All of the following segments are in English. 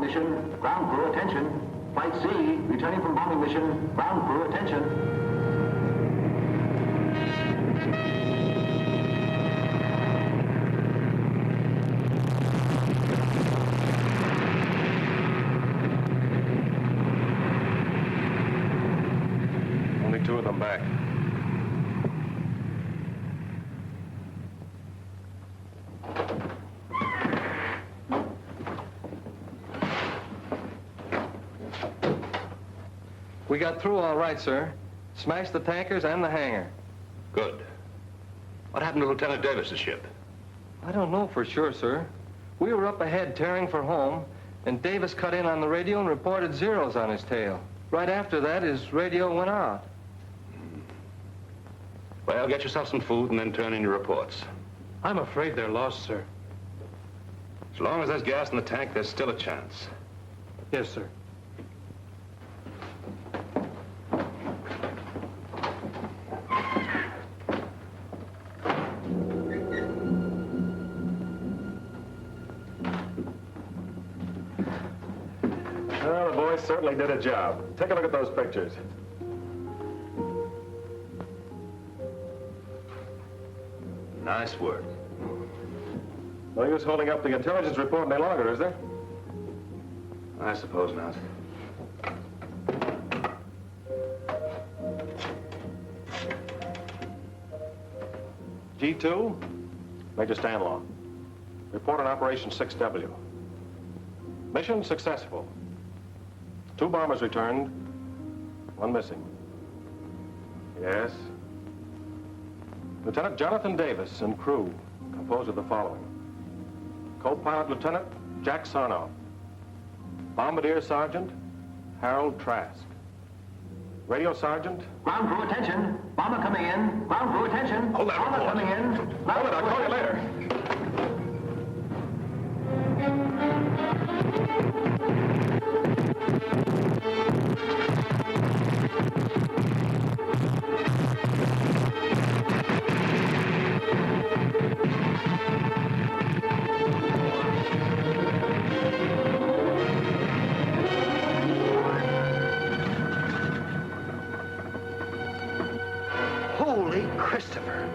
mission. Ground crew, attention. Flight C, returning from bombing mission. Ground crew, attention. Only two of them back. We got through all right, sir. Smashed the tankers and the hangar. Good. What happened to Lieutenant Davis's ship? I don't know for sure, sir. We were up ahead tearing for home, and Davis cut in on the radio and reported zeros on his tail. Right after that, his radio went out. Well, get yourself some food and then turn in your reports. I'm afraid they're lost, sir. As long as there's gas in the tank, there's still a chance. Yes, sir. Well, the boys certainly did a job. Take a look at those pictures. Nice work. No use holding up the intelligence report any longer, is there? I suppose not. G2, Major Stanlaw. Report on Operation 6W. Mission successful. 2 bombers returned, 1 missing. Yes. Lieutenant Jonathan Davis and crew composed of the following. Co-pilot Lieutenant Jack Sarnoff. Bombardier Sergeant Harold Trask. Radio Sergeant. Ground crew, attention. Bomber coming in. Ground crew, attention. Hold that Bomber report. coming in. Hold it, I'll call you later. Holy Christopher.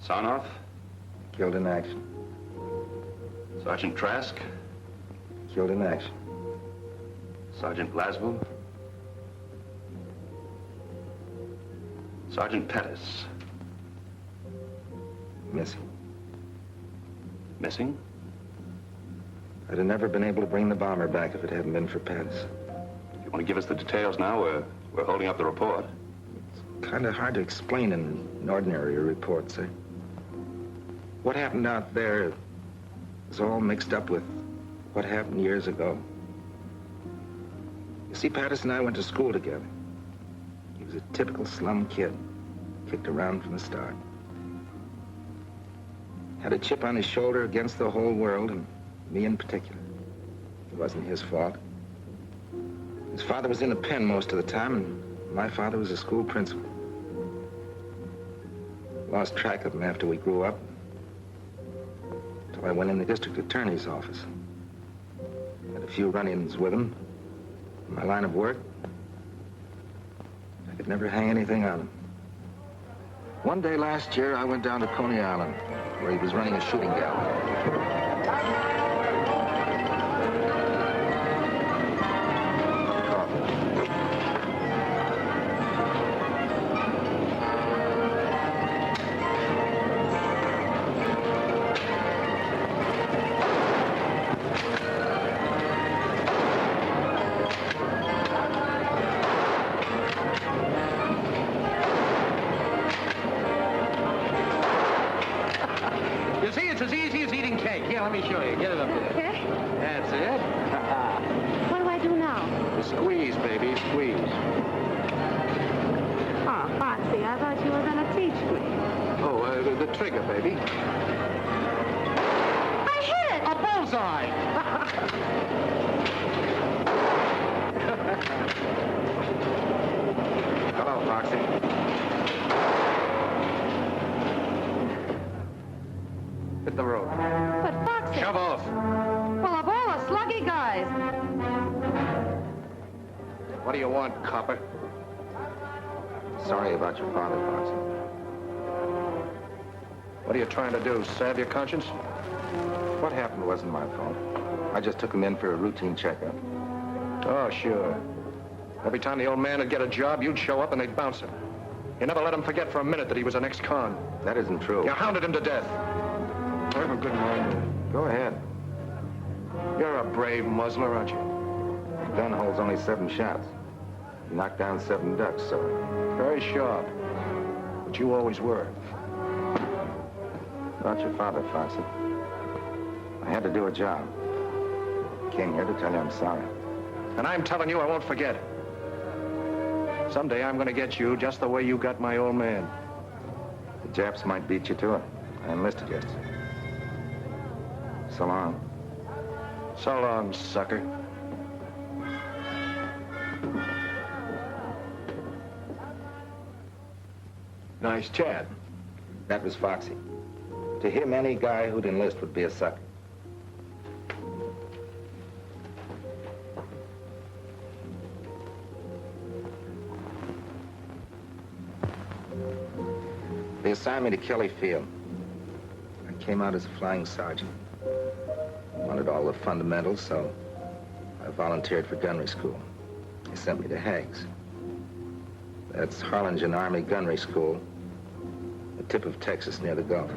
Sarnoff, Killed in action. Sergeant Trask, Killed in action. Sergeant Glasgow, Sergeant Pettis. Missing. Missing? I'd have never been able to bring the bomber back if it hadn't been for Pettis. You want to give us the details now? We're holding up the report. It's kind of hard to explain in an ordinary report, sir. What happened out there is all mixed up with what happened years ago. You see, Pettis and I went to school together. He was a typical slum kid, kicked around from the start. Had a chip on his shoulder against the whole world, and me in particular. It wasn't his fault. His father was in the pen most of the time, and my father was a school principal. Lost track of him after we grew up, until I went in the district attorney's office. Had a few run-ins with him. In my line of work, I could never hang anything on him. One day last year, I went down to Coney Island, where he was running a shooting gallery. You see, it's as easy as eating cake. Here, let me show you. Get it up there. Okay. That's it. What do I do now? Squeeze, baby, squeeze. Oh, Foxy, I thought you were going to teach me. Oh, the trigger, baby. I hit it! A bullseye! Foxy. Hit the road. But Foxy... Shove off. Well, of all the sluggy guys. What do you want, copper? Sorry about your father, Foxy. What are you trying to do, salve your conscience? What happened wasn't my fault. I just took him in for a routine checkup. Oh, sure. Every time the old man would get a job, you'd show up and they'd bounce him. You never let him forget for a minute that he was an ex-con. That isn't true. You hounded him to death. I have a good mind. Go ahead. You're a brave muzzler, aren't you? The gun holds only 7 shots. You knocked down 7 ducks, so... Very sharp. But you always were. About your father, Foxy. I had to do a job. Came here to tell you I'm sorry. And I'm telling you I won't forget. Someday I'm going to get you just the way you got my old man. The Japs might beat you to it. I enlisted you. So long. So long, sucker. Nice Chad. That was Foxy. To him, any guy who'd enlist would be a sucker. They assigned me to Kelly Field. I came out as a flying sergeant. Wanted all the fundamentals, so I volunteered for gunnery school. They sent me to Hague's. That's Harlingen Army Gunnery School, the tip of Texas near the Gulf.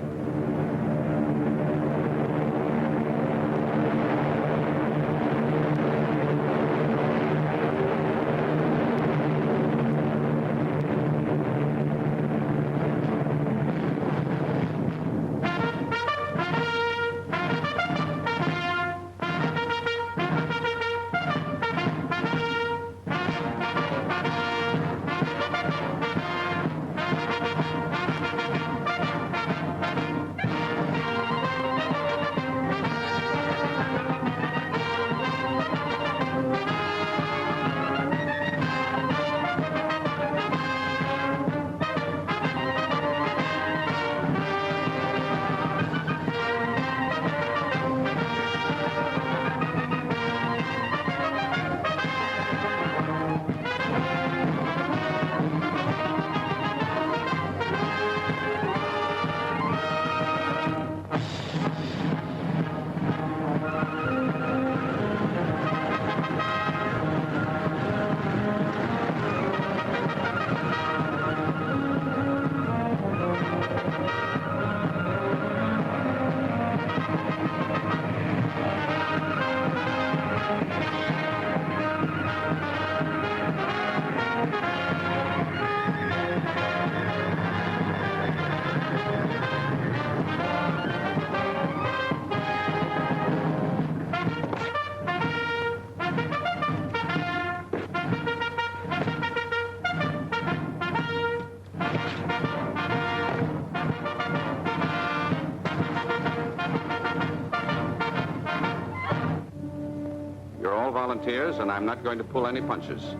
Volunteers, and I'm not going to pull any punches.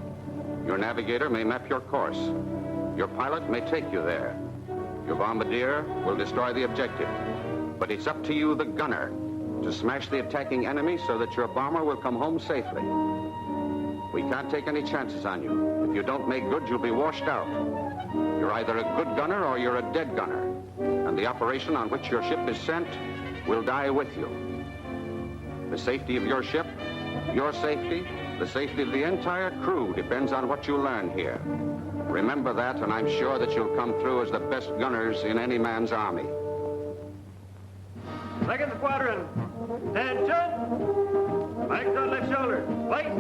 Your navigator may map your course. Your pilot may take you there. Your bombardier will destroy the objective. But it's up to you, the gunner, to smash the attacking enemy so that your bomber will come home safely. We can't take any chances on you. If you don't make good, you'll be washed out. You're either a good gunner or you're a dead gunner. And the operation on which your ship is sent will die with you. The safety of your ship, your safety, the safety of the entire crew depends on what you learn here. Remember that, and I'm sure that you'll come through as the best gunners in any man's army. Second squadron, attention! Flags on left shoulder, wait!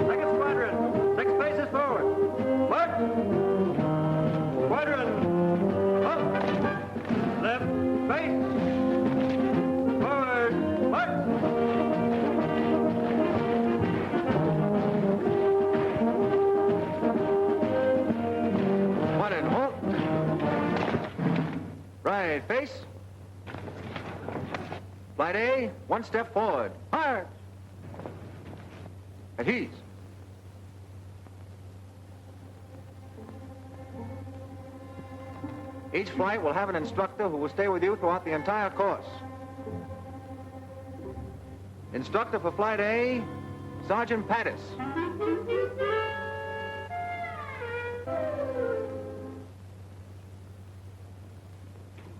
Second squadron, 6 paces forward, march! Squadron, up! Left, face! Right, face. Flight A, 1 step forward. Fire! At ease. Each flight will have an instructor who will stay with you throughout the entire course. Instructor for Flight A, Sergeant Pattis.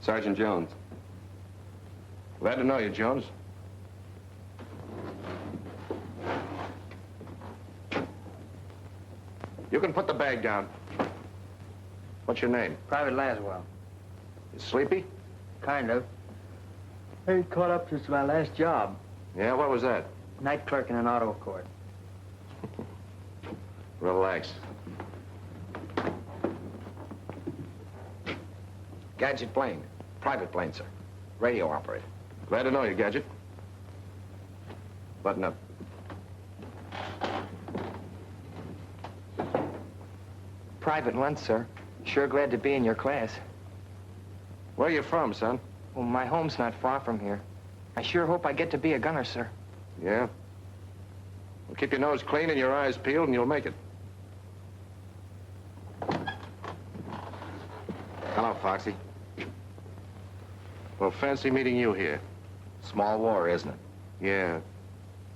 Sergeant Jones. Glad to know you, Jones. You can put the bag down. What's your name? Private Laswell. You sleepy? Kind of. I ain't caught up since my last job. Yeah, what was that? Night clerk in an auto court. Relax. Gadget plane. Private plane, sir. Radio operator. Glad to know you, Gadget. Button up. Private Lunt, sir. Sure glad to be in your class. Where are you from, son? Well, my home's not far from here. I sure hope I get to be a gunner, sir. Yeah? Well, keep your nose clean and your eyes peeled, and you'll make it. Hello, Foxy. Well, fancy meeting you here. Small war, isn't it? Yeah.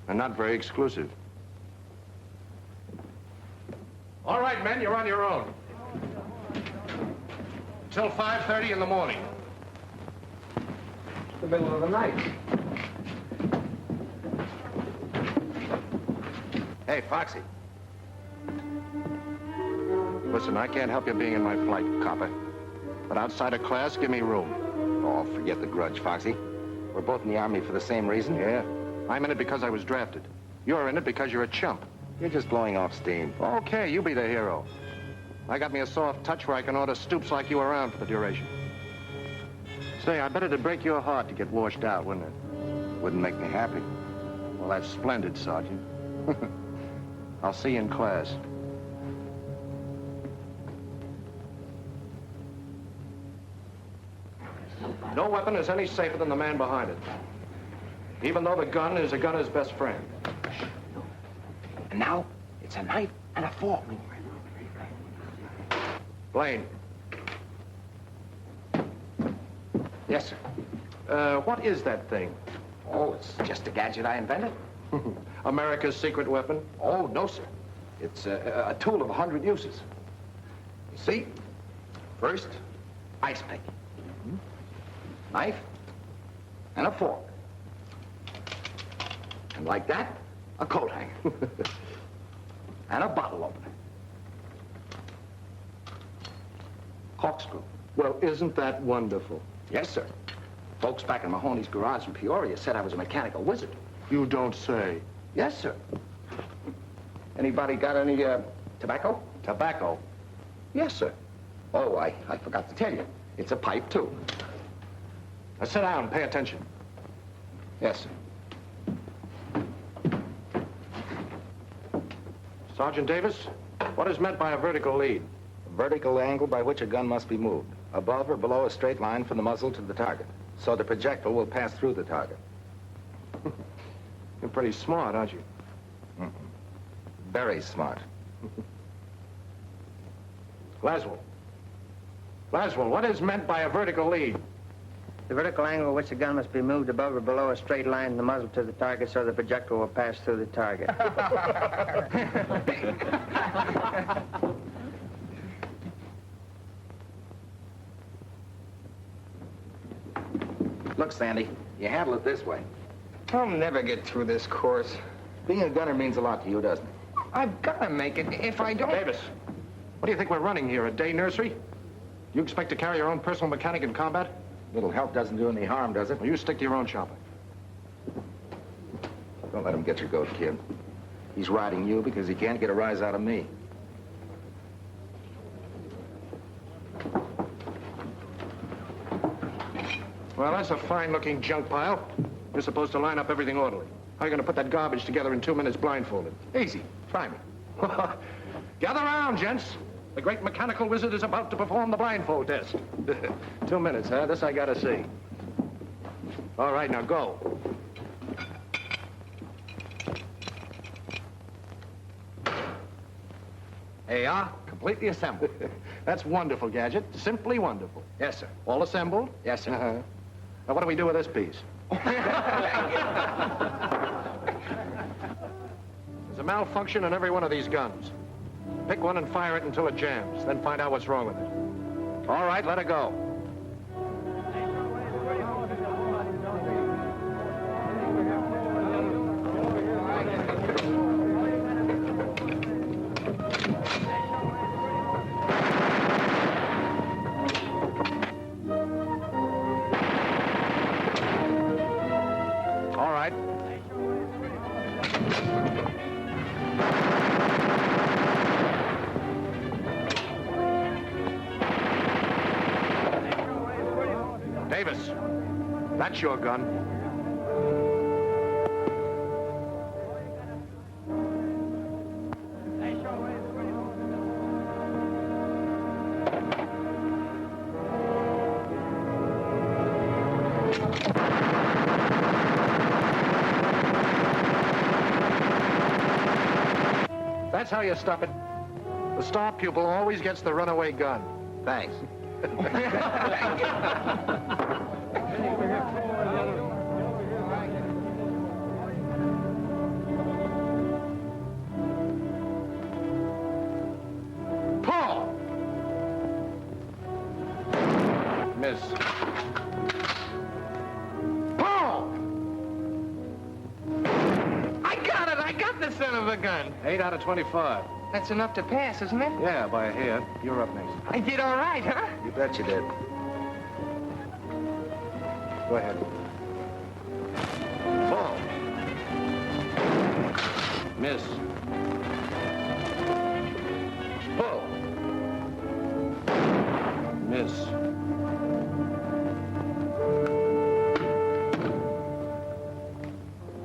And not very exclusive. All right, men, you're on your own. Till 5:30 in the morning. The middle of the night. Hey, Foxy. Listen, I can't help you being in my flight, copper. But outside of class, give me room. Oh, forget the grudge, Foxy. We're both in the Army for the same reason. Yeah? I'm in it because I was drafted. You're in it because you're a chump. You're just blowing off steam. Okay, you be the hero. I got me a soft touch where I can order stoops like you around for the duration. Say, I bet it'd break your heart to get washed out, wouldn't it? Wouldn't make me happy. Well, that's splendid, Sergeant. I'll see you in class. No weapon is any safer than the man behind it. Even though the gun is a gunner's best friend. And now, it's a knife and a fork. Blaine. Yes, sir. What is that thing? Oh, it's just a gadget I invented. America's secret weapon? Oh, no, sir. It's a tool of 100 uses. You see? First, ice pick. Knife and a fork. And like that, a coat hanger. And a bottle opener. Corkscrew. Well, isn't that wonderful? Yes, sir. Folks back in Mahoney's garage in Peoria said I was a mechanical wizard. You don't say. Yes, sir. Anybody got any, tobacco? Tobacco? Yes, sir. Oh, I forgot to tell you. It's a pipe, too. Now sit down, pay attention. Yes, sir. Sergeant Davis, what is meant by a vertical lead? A vertical angle by which a gun must be moved, above or below a straight line from the muzzle to the target, so the projectile will pass through the target. You're pretty smart, aren't you? Very smart. Laswell. Laswell, what is meant by a vertical lead? The vertical angle at which the gun must be moved above or below a straight line from the muzzle to the target so the projectile will pass through the target. Look, Sandy, you handle it this way. I'll never get through this course. Being a gunner means a lot to you, doesn't it? I've got to make it. If I don't... Davis, what do you think we're running here, a day nursery? You expect to carry your own personal mechanic in combat? Little help doesn't do any harm, does it? Well, you stick to your own chopper. Don't let him get your goat, kid. He's riding you because he can't get a rise out of me. Well, that's a fine-looking junk pile. You're supposed to line up everything orderly. How are you going to put that garbage together in 2 minutes blindfolded? Easy. Try me. Gather round, gents. The great mechanical wizard is about to perform the blindfold test. 2 minutes, huh? This I gotta see. All right, now go. They are completely assembled. That's wonderful, Gadget. Simply wonderful. Yes, sir. All assembled? Yes, sir. Now, what do we do with this piece? There's a malfunction in every one of these guns. Pick one and fire it until it jams, then find out what's wrong with it. All right, let it go. All right. Davis, that's your gun. That's how you stop it. The star pupil always gets the runaway gun. Thanks. Paul! Miss. Paul! I got it! I got the son of a gun! 8 out of 25. That's enough to pass, isn't it? Yeah, by a hair. You're up next. I did all right, huh? You bet you did. Go ahead. Paul. Miss. Paul. Miss.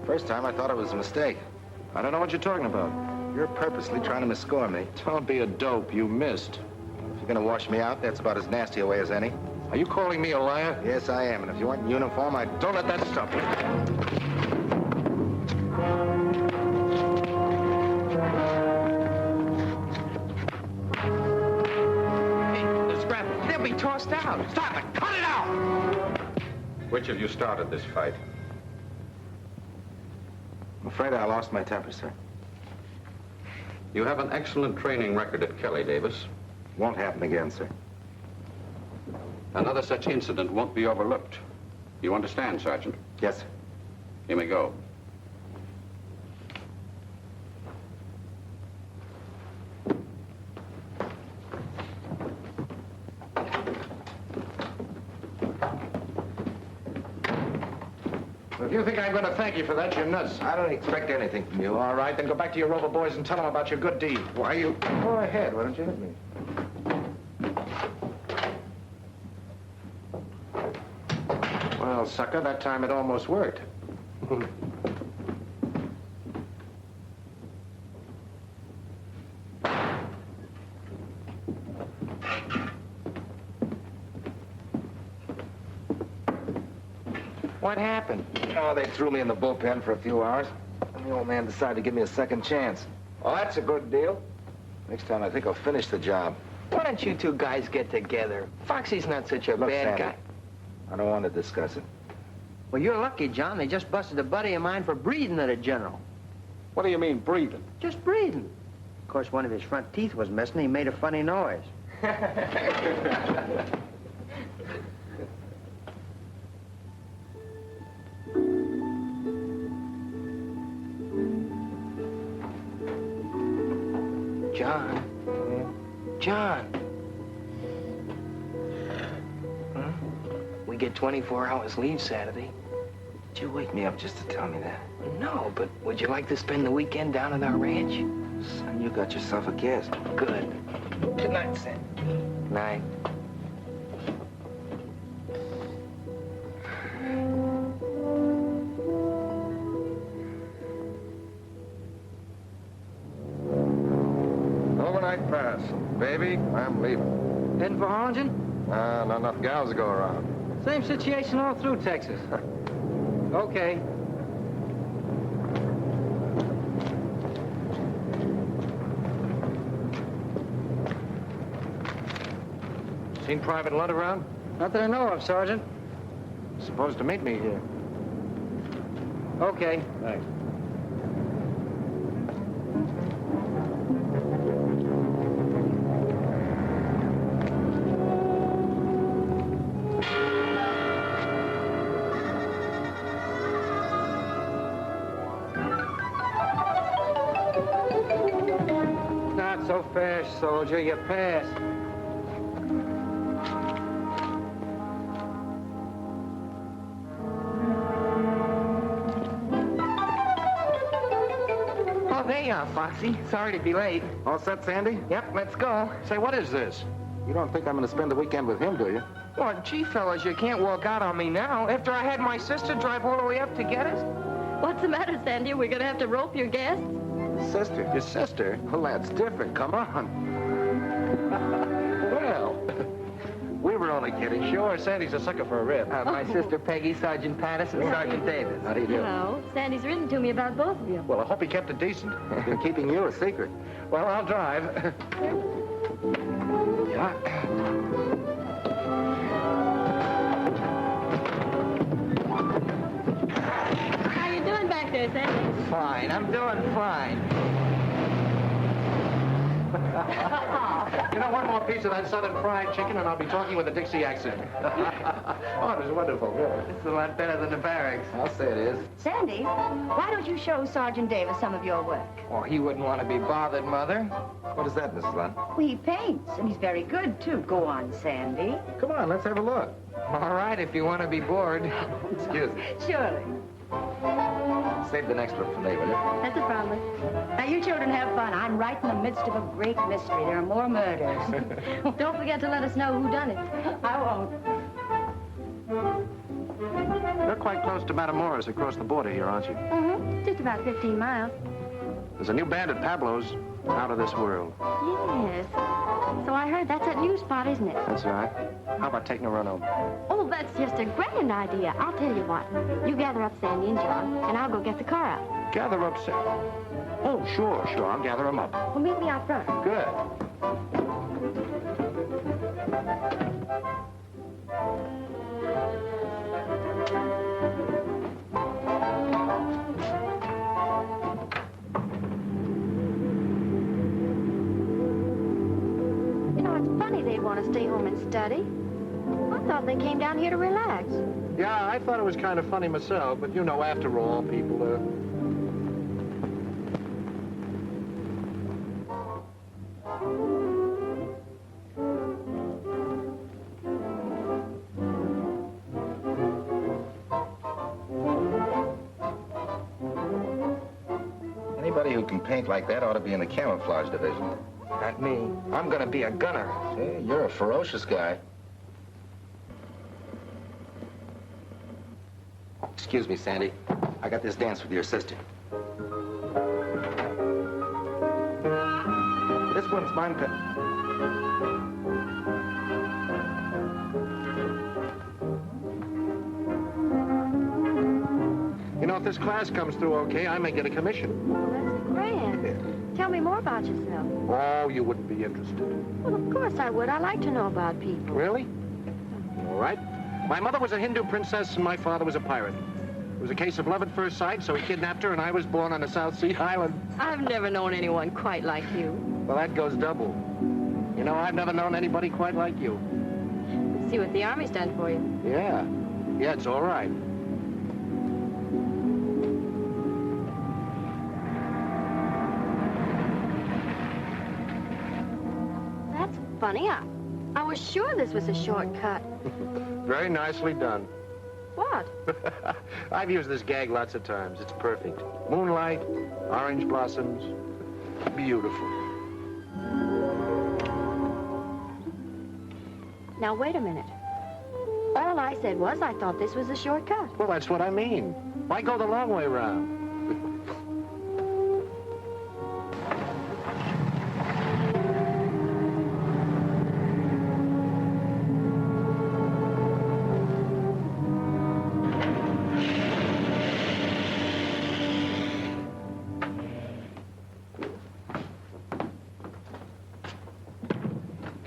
First time I thought it was a mistake. I don't know what you're talking about. You're purposely trying to misscore me. Don't be a dope. You missed. If you're gonna wash me out, that's about as nasty a way as any. Are you calling me a liar? Yes, I am. And if you weren't in uniform, I'd... Don't let that stop you. Hey, the scrap, they'll be tossed out. Stop it! Cut it out! Which of you started this fight? I'm afraid I lost my temper, sir. You have an excellent training record at Kelly, Davis. Won't happen again, sir. Another such incident won't be overlooked. You understand, Sergeant? Yes, sir. You may go. If you think I'm going to thank you for that, you're nuts. I don't expect anything from you. All right, then go back to your Rover boys and tell them about your good deed. Why you... Go ahead. Why don't you hit me? Well, sucker, that time it almost worked. What happened? Oh, they threw me in the bullpen for a few hours. And the old man decided to give me a second chance. Well, that's a good deal. Next time, I think I'll finish the job. Why don't you two guys get together? Foxy's not such a Look, bad Sandy, guy. I don't want to discuss it. Well, you're lucky, John. They just busted a buddy of mine for breathing at a general. What do you mean, breathing? Just breathing. Of course, one of his front teeth was missing. He made a funny noise. John. John. Huh? We get 24 hours leave Saturday. Did you wake me up just to tell me that? No, but would you like to spend the weekend down at our ranch? Son, you got yourself a guest. Good. Good night, Sam. Night. Overnight pass. Baby, I'm leaving. Heading for Harlingen? Not enough gals to go around. Same situation all through Texas. Okay. Seen Private Lunt around? Not that I know of, Sergeant. Supposed to meet me here. Okay. Thanks. Not so fast, soldier. You passed. Oh, there you are, Foxy. Sorry to be late. All set, Sandy? Yep, let's go. Say, what is this? You don't think I'm going to spend the weekend with him, do you? Well, gee, fellas, you can't walk out on me now after I had my sister drive all the way up to get us. What's the matter, Sandy? We're going to have to rope your guests? Sister. Your sister? Well, that's different. Come on. Well, we were only kidding. Sure, Sandy's a sucker for a rib. My sister Peggy, Sergeant Patterson, Sergeant Davis. How do you do? No, Sandy's written to me about both of you. Well, I hope he kept it decent. Been keeping you a secret. Well, I'll drive. Yeah. How you doing back there, Sandy? Fine, I'm doing fine. You know, one more piece of that southern fried chicken and I'll be talking with a Dixie accent. Oh, it was wonderful, really. It's a lot better than the barracks. I'll say it is. Sandy, why don't you show Sergeant Davis some of your work? Oh, he wouldn't want to be bothered, Mother. What is that, Mrs. Lunt? Well, he paints, and he's very good, too. Go on, Sandy. Come on, let's have a look. All right, if you want to be bored. Excuse me. Surely. Save the next look for me, will you? That's a promise. Now, you children have fun. I'm right in the midst of a great mystery. There are more murders. Don't forget to let us know who done it. I won't. You're quite close to Matamoros across the border here, aren't you? Mm-hmm. Just about 15 miles. There's a new band at Pablo's, out of this world. Yes. So I heard that's that new spot, isn't it? That's all right. How about taking a run over? Oh, that's just a grand idea. I'll tell you what. You gather up Sandy and John, and I'll go get the car out. Gather up, Sam. Oh, sure. I'll gather them up. Well, meet me out front. Good. You know, it's funny they'd want to stay home and study. I thought they came down here to relax. Yeah, I thought it was kind of funny myself, but you know, after all, people, Anybody who can paint like that ought to be in the camouflage division. Not me. I'm going to be a gunner. Hey, you're a ferocious guy. Excuse me, Sandy. I got this dance with your sister. This one's mine. you know, if this class comes through okay, I may get a commission. Well, that's grand. Tell me more about yourself. Oh, you wouldn't be interested. Well, of course I would. I like to know about people. Really? All right. My mother was a Hindu princess and my father was a pirate. It was a case of love at first sight, so he kidnapped her and I was born on a South Sea island. I've never known anyone quite like you. Well, that goes double. You know, I've never known anybody quite like you. Let's see what the Army's done for you. Yeah. Yeah, it's all right. That's funny. I was sure this was a shortcut. Very nicely done. What? I've used this gag lots of times. It's perfect. Moonlight, orange blossoms. Beautiful. Now, wait a minute. All I said was I thought this was a shortcut. Well, that's what I mean. Why go the long way around?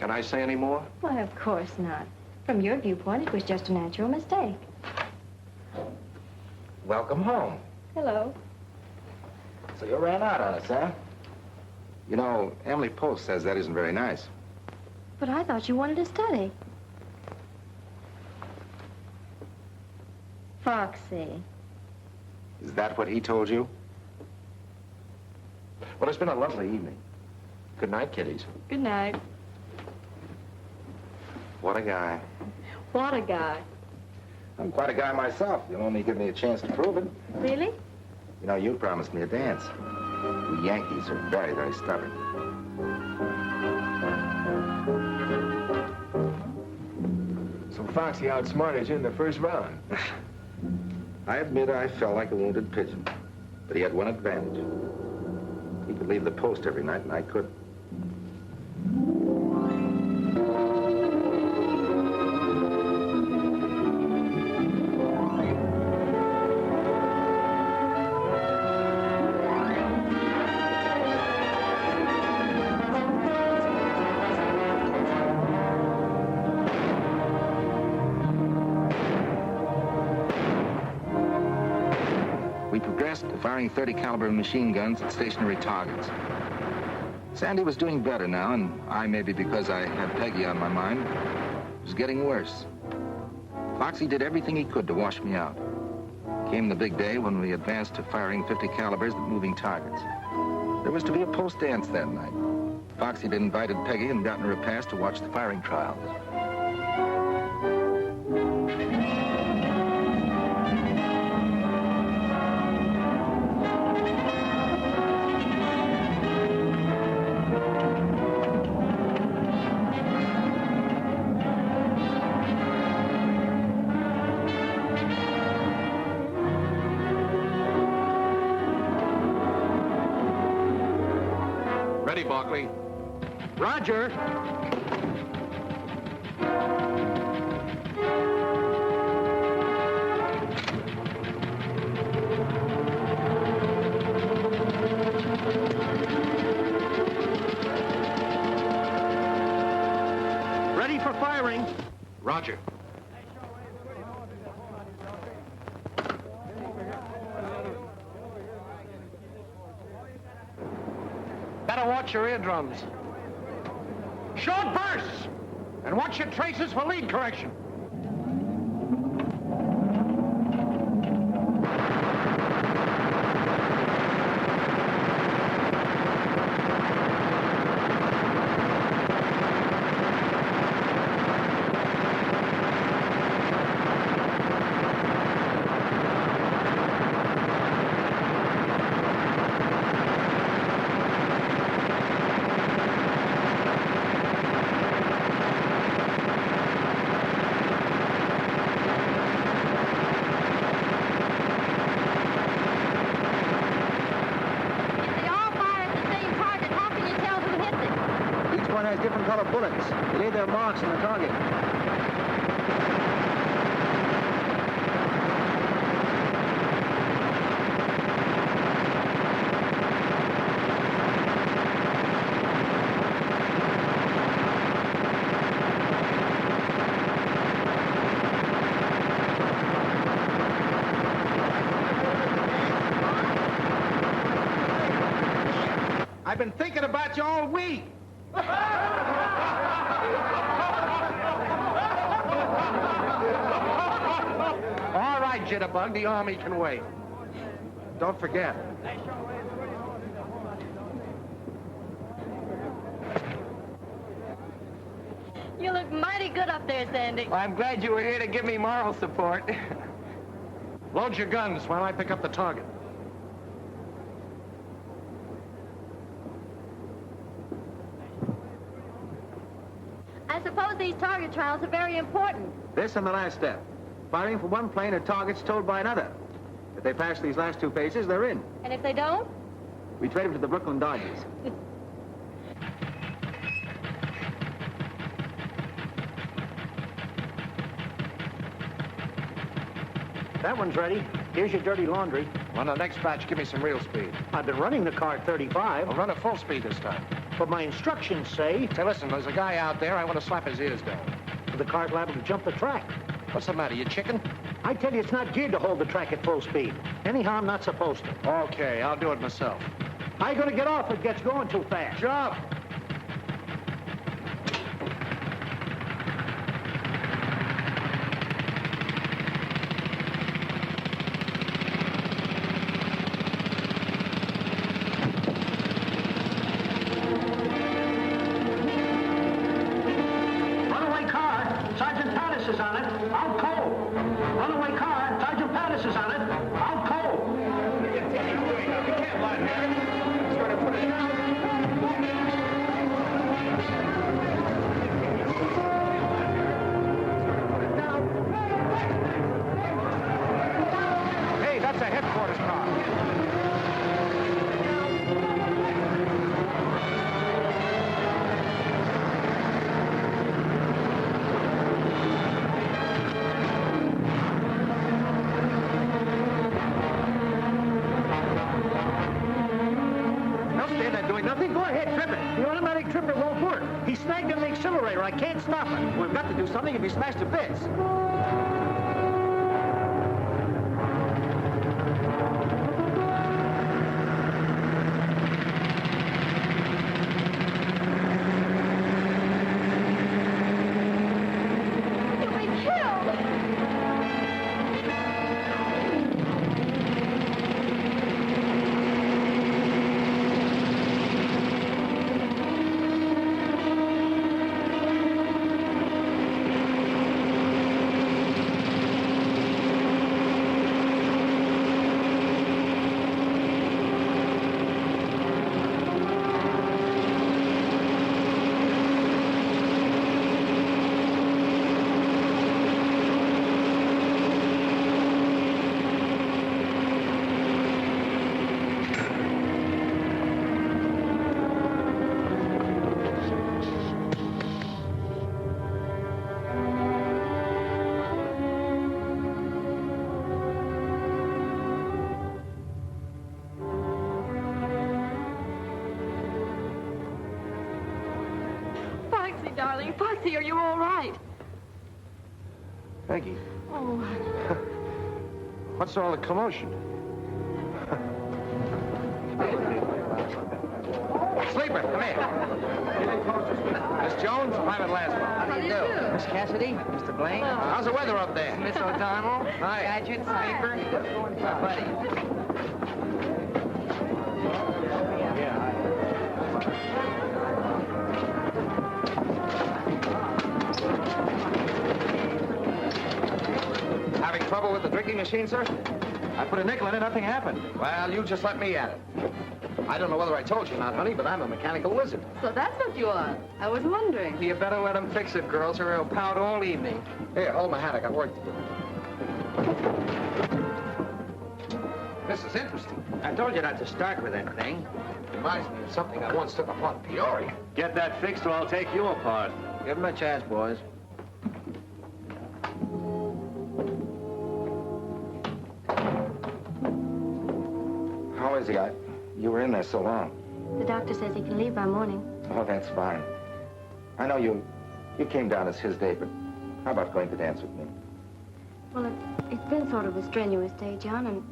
Can I say any more? Why, of course not. From your viewpoint, it was just a natural mistake. Welcome home. Hello. So you ran out on us, huh? You know, Emily Post says that isn't very nice. But I thought you wanted to study. Foxy. Is that what he told you? Well, it's been a lovely evening. Good night, kiddies. Good night. What a guy. What a guy. I'm quite a guy myself. You'll only give me a chance to prove it. Really? You know, you promised me a dance. We Yankees are very, very stubborn. So Foxy outsmarted you in the first round. I admit I felt like a wounded pigeon, but he had one advantage. He could leave the post every night, and I couldn't. Firing 30 caliber machine guns at stationary targets. Sandy was doing better now, and I, maybe because I had Peggy on my mind, was getting worse. Foxy did everything he could to wash me out. Came the big day when we advanced to firing 50 calibers at moving targets. There was to be a post dance that night. Foxy had invited Peggy and gotten her a pass to watch the firing trials. Roger. Ready for firing. Roger. Better watch your eardrums. Short bursts! And watch your traces for lead correction. I've been thinking about you all week. All right, Jitterbug, the Army can wait. Don't forget. You look mighty good up there, Sandy. Well, I'm glad you were here to give me moral support. Load your guns while I pick up the target. I suppose these target trials are very important. This and the last step. Firing from one plane at targets towed by another. If they pass these last two phases, they're in. And if they don't? We trade them to the Brooklyn Dodgers. That one's ready. Here's your dirty laundry. On the next batch, give me some real speed. I've been running the car at 35. I'll run at full speed this time. But my instructions say Say, listen, there's a guy out there. I want to slap his ears down. the car's liable to jump the track. What's the matter, you chicken? I tell you, it's not geared to hold the track at full speed. Anyhow, I'm not supposed to. Okay, I'll do it myself. I ain't gonna get off if it gets going too fast. Jump! We've got to do something if he smashed to bits. Darling, Foxy, are you all right? Peggy. Oh. What's all the commotion? Sleeper, come here. Miss Jones, Private Laswell. How do you do? Miss Cassidy, Mr. Blaine. How's the weather up there? Miss O'Donnell. Hi. Gadget, Sleeper. My buddy. Having trouble with the drinking machine, sir? I put a nickel in it, nothing happened. Well, you just let me at it. I don't know whether I told you or not, honey, but I'm a mechanical wizard. So that's what you are. I was wondering. You better let him fix it, girls, or he'll pout all evening. Here, hold my hat. I got work to do. This is interesting. I told you not to start with anything. Reminds me of something I once took upon Peoria. Get that fixed or I'll take you apart. Give him a chance, boys. How is he? You were in there so long. The doctor says he can leave by morning. Oh, that's fine. I know you came down as his day, but how about going to dance with me? Well, it's been sort of a strenuous day, John, and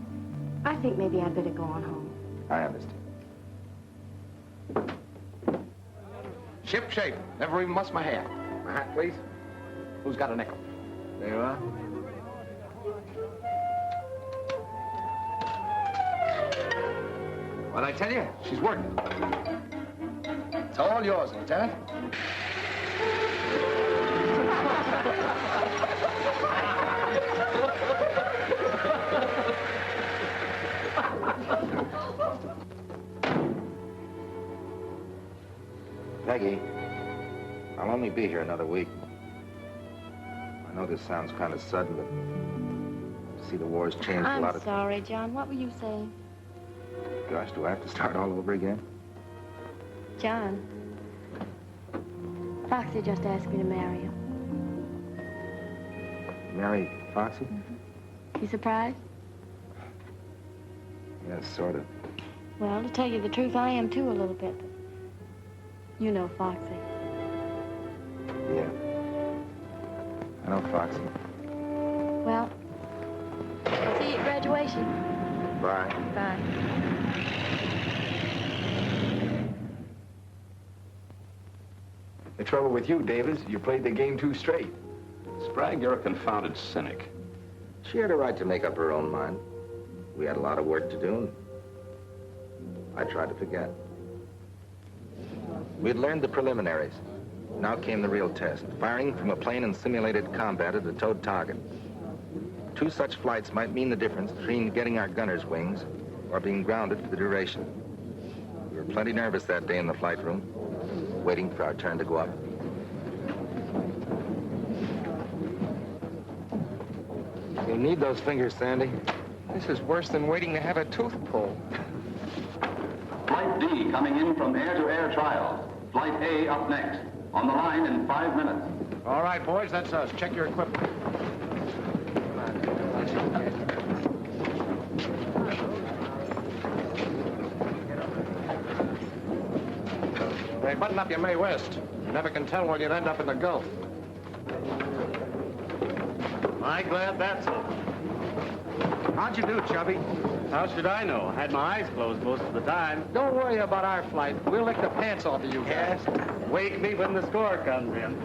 I think maybe I'd better go on home. I understand. Ship shape. Never even mussed my hair. My hat, please. Who's got a nickel? There you are. What'd I tell you? She's working. It's all yours, Lieutenant. Peggy, I'll only be here another week. I know this sounds kind of sudden, but see, the war's changed a lot I'm sorry, John. What were you saying? Gosh, do I have to start all over again? John, Foxy just asked me to marry him. Marry Foxy? You surprised? Yes, sort of. Well, to tell you the truth, I am too a little bit. You know Foxy. Yeah. I know Foxy. Well, see you at graduation. Bye. Bye. The trouble with you, Davis, you played the game too straight. Sprague, you're a confounded cynic. She had a right to make up her own mind. We had a lot of work to do, and I tried to forget. We had learned the preliminaries. Now came the real test, firing from a plane in simulated combat at a towed target. 2 such flights might mean the difference between getting our gunner's wings or being grounded for the duration. We were plenty nervous that day in the flight room, waiting for our turn to go up. You need those fingers, Sandy. This is worse than waiting to have a tooth pulled. Flight D coming in from air-to-air trials. Flight A up next. On the line in 5 minutes. All right, boys, that's us. Check your equipment. Hey, button up your Mae West. You never can tell when you'll end up in the Gulf. I'm glad that's over. How'd you do, Chubby? How should I know? I had my eyes closed most of the time. Don't worry about our flight. We'll lick the pants off of you guys. Wake me when the score comes in.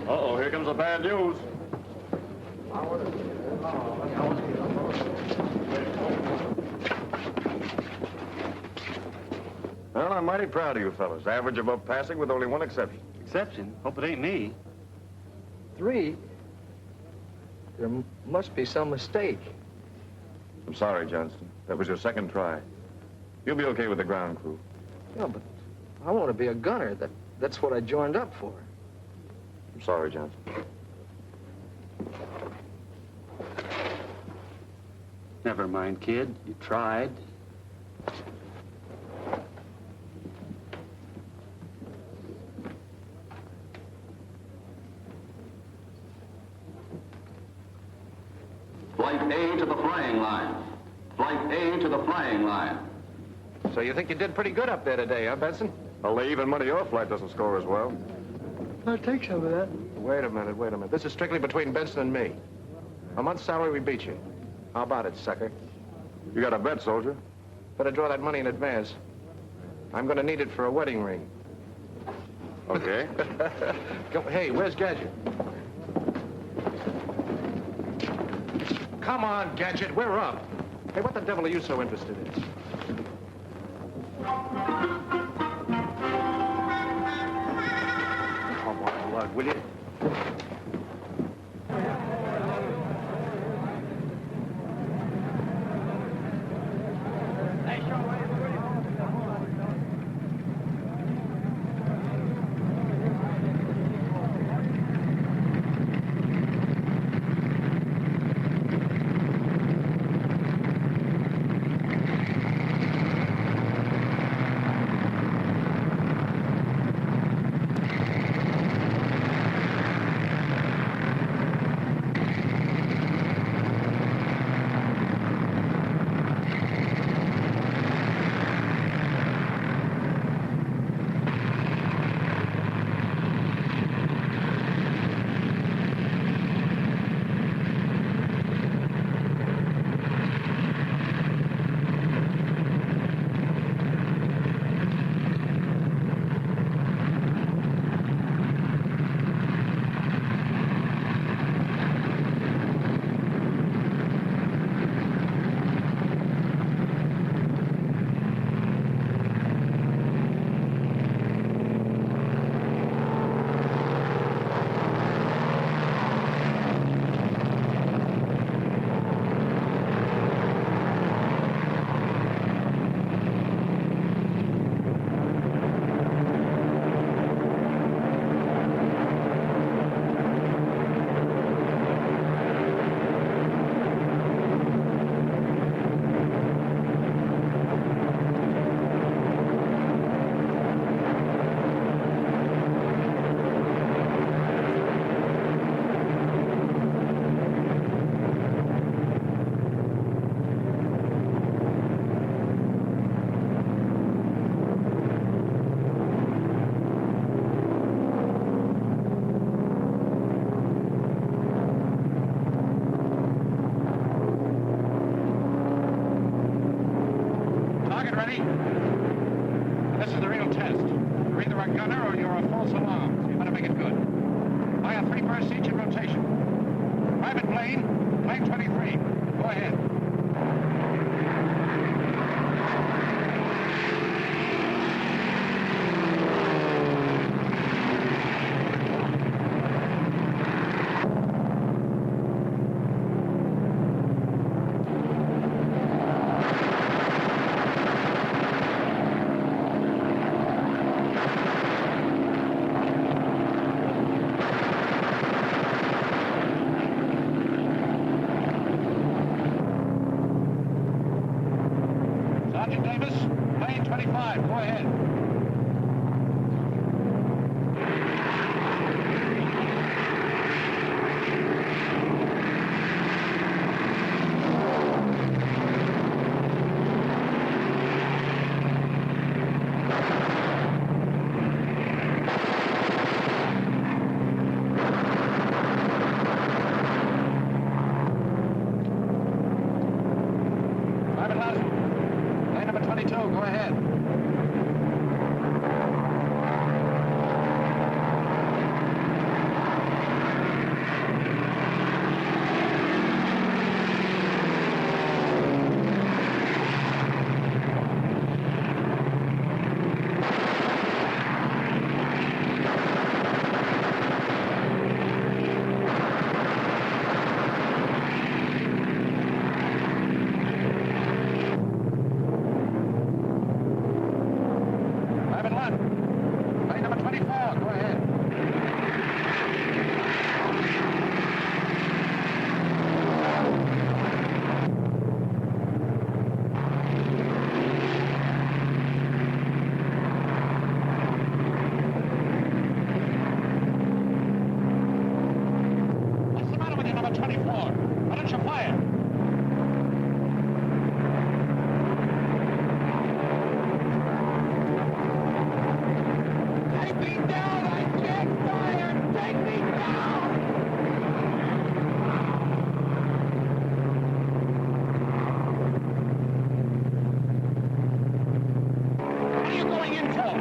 Uh-oh, here comes the bad news. Well, I'm mighty proud of you fellas. Average above passing with only 1 exception. Exception? Hope it ain't me. 3? There must be some mistake. I'm sorry, Johnston. That was your 2nd try. You'll be okay with the ground crew. Yeah, but I want to be a gunner. That's what I joined up for. I'm sorry, Johnston. Never mind, kid. You tried. Flight A to the flying line. Flight A to the flying line. So you think you did pretty good up there today, huh, Benson? Well, they even money your flight doesn't score as well. I'll take some of that. Wait a minute. This is strictly between Benson and me. A month's salary, we beat you. How about it, sucker? You got a bet, soldier. Better draw that money in advance. I'm gonna need it for a wedding ring. Okay. Hey, where's Gadget? Come on, Gadget, we're up. Hey, what the devil are you so interested in? Come on, Lud, will you? You're either a gunner or you're a false alarm, so you better make it good. Fire 3 bursts each in rotation. Private plane, plane 23. Go ahead. Sergeant Davis, plane 25, go ahead. Private Lazo, plane number 22, go ahead. Private Lund, plane number 24, go ahead. What's the matter with you, number 24? Why don't you fire? Take me down! I can't fire! Take me down! What are you going in for?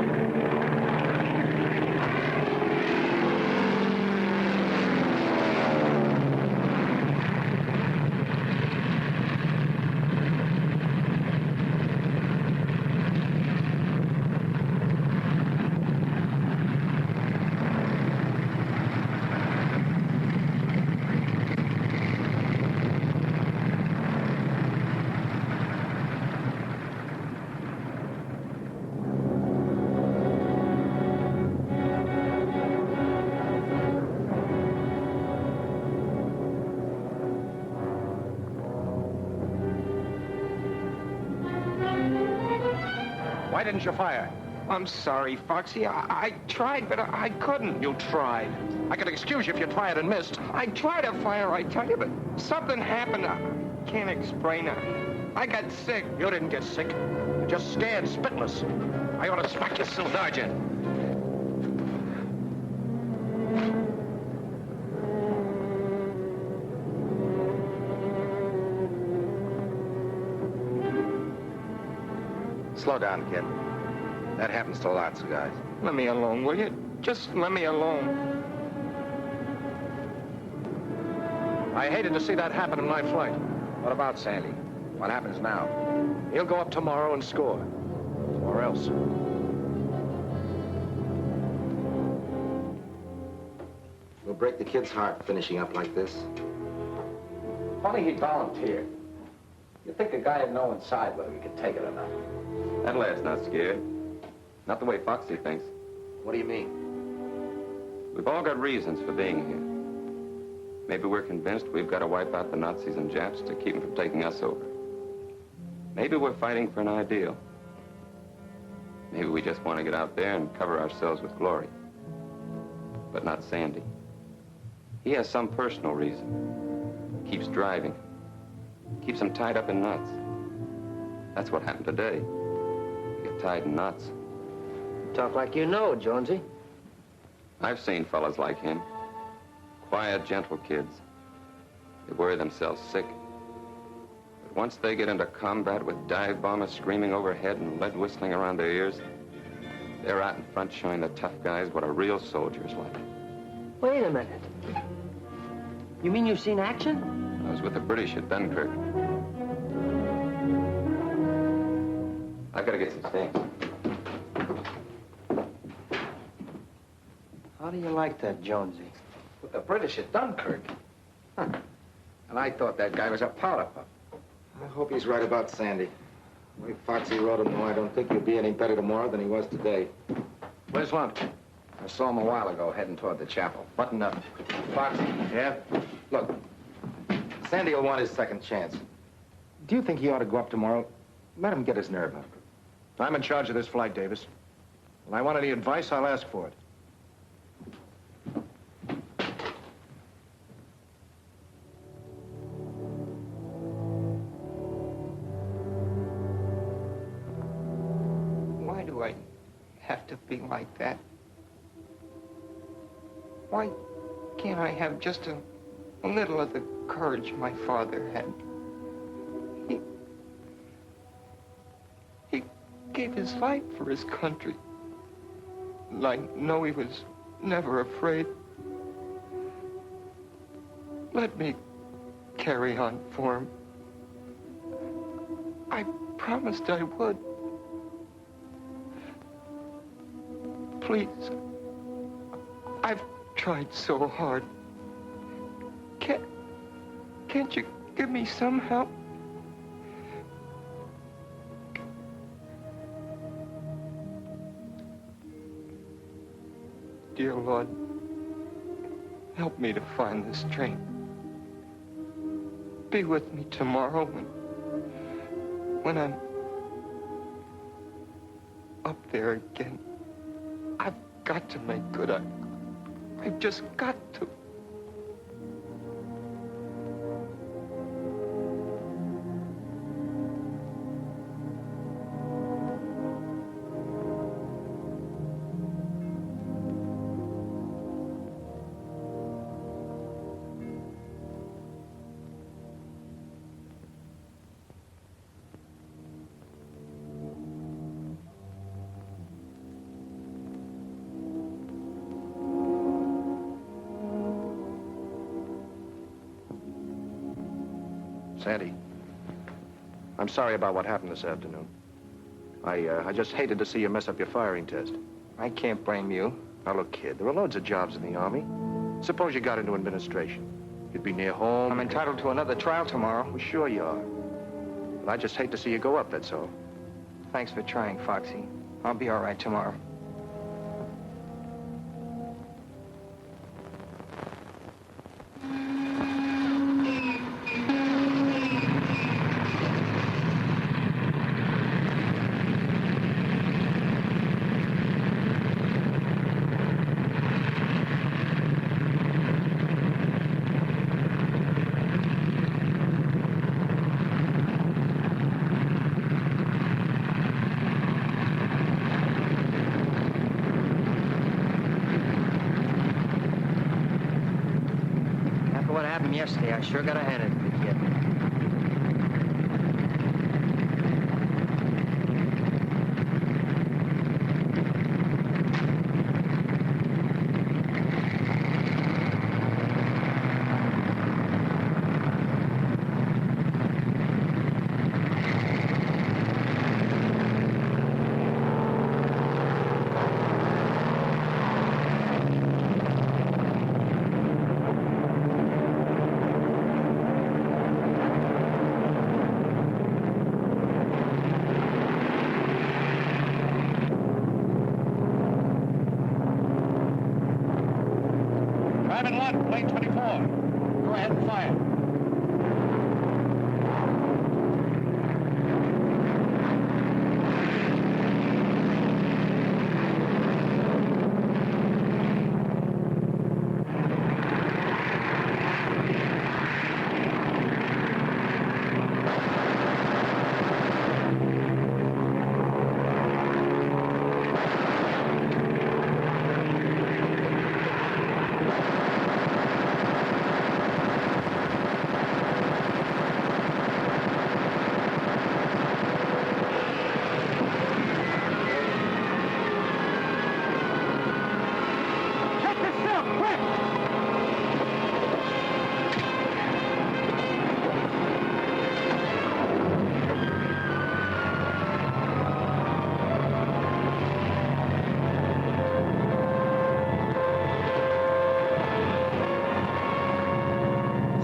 Why didn't you fire? I'm sorry, Foxy. I tried, but I couldn't. You tried. I could excuse you if you tried and missed. I tried to fire, I tell you, but something happened. I can't explain it. I got sick. You didn't get sick. You're just scared spitless. I ought to smack you, Sergeant. Slow down, kid. That happens to lots of guys. Let me alone, will you? Just let me alone. I hated to see that happen in my flight. What about Sandy? What happens now? He'll go up tomorrow and score. Or else. We'll break the kid's heart finishing up like this. Funny he volunteered. You'd think a guy would know inside whether he could take it or not. That lad's not scared. Not the way Foxy thinks. What do you mean? We've all got reasons for being here. Maybe we're convinced we've got to wipe out the Nazis and Japs to keep them from taking us over. Maybe we're fighting for an ideal. Maybe we just want to get out there and cover ourselves with glory. But not Sandy. He has some personal reason. Keeps driving. Keeps him tied up in knots. That's what happened today. You get tied in knots. Talk like you know, Jonesy. I've seen fellas like him. Quiet, gentle kids. They worry themselves sick. But once they get into combat with dive bombers screaming overhead and lead whistling around their ears, They're out in front showing the tough guys what a real soldier's like. Wait a minute. You mean you've seen action? I was with the British at Dunkirk. I've got to get some things. How do you like that, Jonesy? With the British at Dunkirk. Huh. And I thought that guy was a powder puff. I hope he's right about Sandy. The way Foxy wrote him, though, I don't think he'll be any better tomorrow than he was today. Where's Lump? I saw him a while ago heading toward the chapel. Button up. Foxy. Yeah? Look, Sandy will want his second chance. Do you think he ought to go up tomorrow? Let him get his nerve up. I'm in charge of this flight, Davis. When I want any advice, I'll ask for it. Why do I have to be like that? Why can't I have just a little of the courage my father had? He gave his life for his country. And I know he was never afraid. Let me carry on for him. I promised I would. Please. I've tried so hard. Can't you give me some help? Dear Lord, help me to find the strength. Be with me tomorrow when I'm up there again. I've got to make good. I've just got to. Sandy, I'm sorry about what happened this afternoon. I just hated to see you mess up your firing test. I can't blame you. Now, look, kid, there are loads of jobs in the Army. Suppose you got into administration. You'd be near home. I'm entitled to another trial tomorrow. Well, sure you are. But I just hate to see you go up, that's all. Thanks for trying, Foxy. I'll be all right tomorrow. Yesterday, I sure got a hand in it, kid. Private 1, plane 24. Go ahead and fire. up, quick!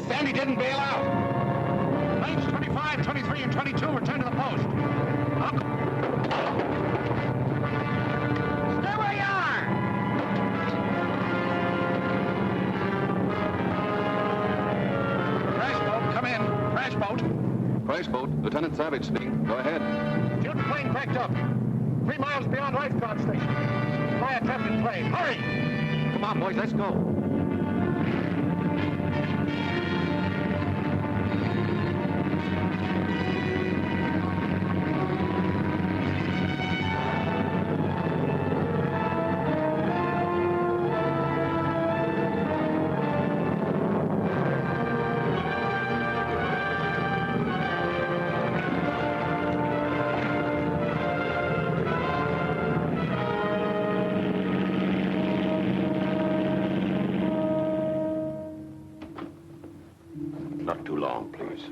Sandy didn't bail out. Lanes 25, 23, and 22 return to the post. Stay where you are! Crash boat, come in. Crash boat. Crash boat, Lieutenant Savage speaking. Go ahead. Shooting plane cracked up. 3 miles beyond lifeguard station. Fire traffic plane. Hurry! Come on, boys, let's go. Not too long, please.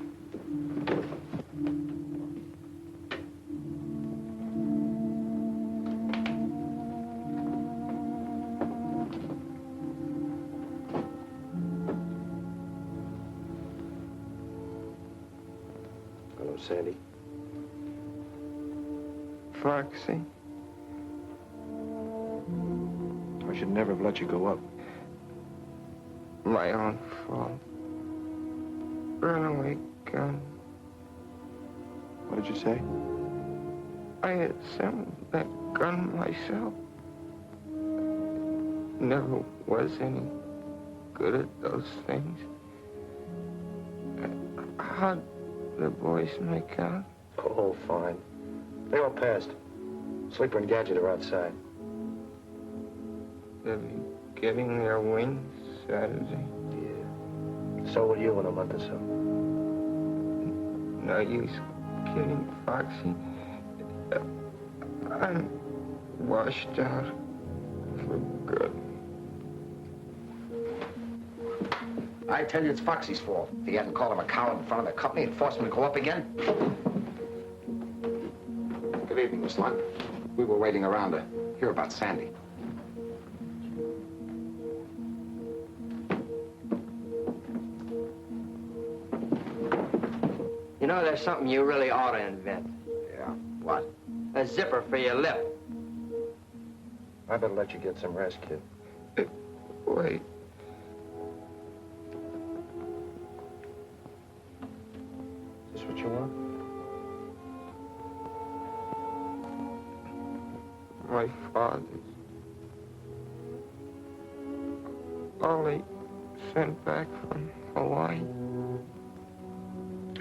Hello, Sandy. Foxy. I should never have let you go up. My own fault. Runaway gun. What did you say? I assembled that gun myself. Never was any good at those things. How'd the boys make out? Oh, fine. They all passed. Sleeper and Gadget are outside. They'll be getting their wings Saturday. Yeah. So will you in a month or so. No use kidding, Foxy. I'm washed out for good. I tell you, it's Foxy's fault. If he hadn't called him a coward in front of the company and forced him to go up again. Good evening, Miss Lund. We were waiting around to hear about Sandy. You know, there's something you really ought to invent. Yeah, what? A zipper for your lip. I better let you get some rest, kid. Wait. Is this what you want? My father's. All they sent back from Hawaii.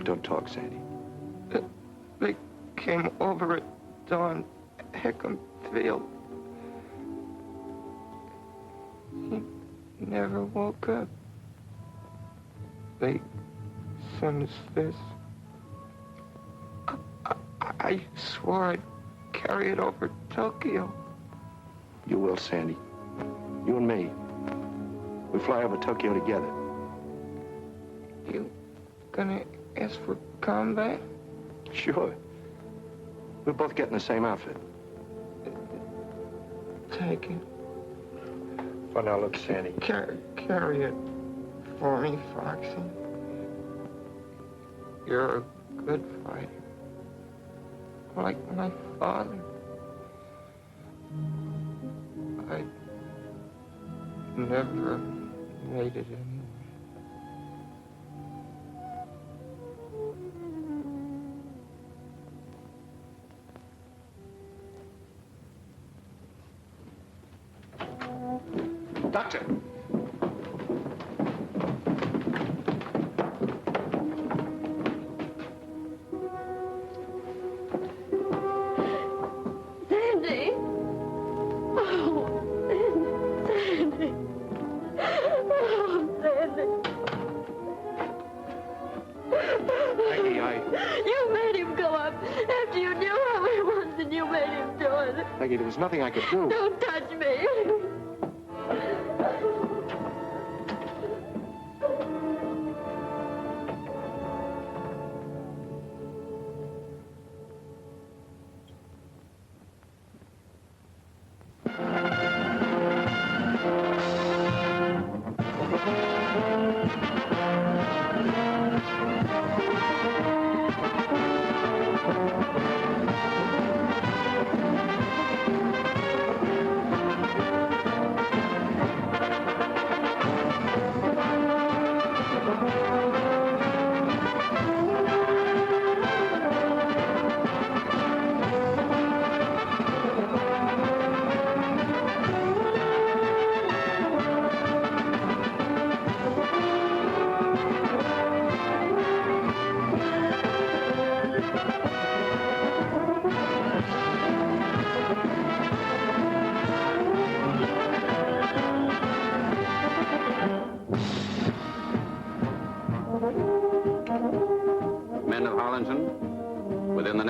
Don't talk, Sandy. They came over at dawn, Hickam Field. He never woke up. They sent us this. I swore I'd carry it over Tokyo. You will, Sandy. You and me. We fly over Tokyo together. You gonna ask for combat? Sure. We're both getting the same outfit. Take it. For now, look, Sandy. Carry it for me, Foxy. You're a good fighter. Like my father. I never made it anyway. Doctor! Sandy! Oh, Sandy! Oh, Sandy! Maggie, You made him go up after you knew how he was and you made him do it. Maggie, there was nothing I could do. Don't touch me.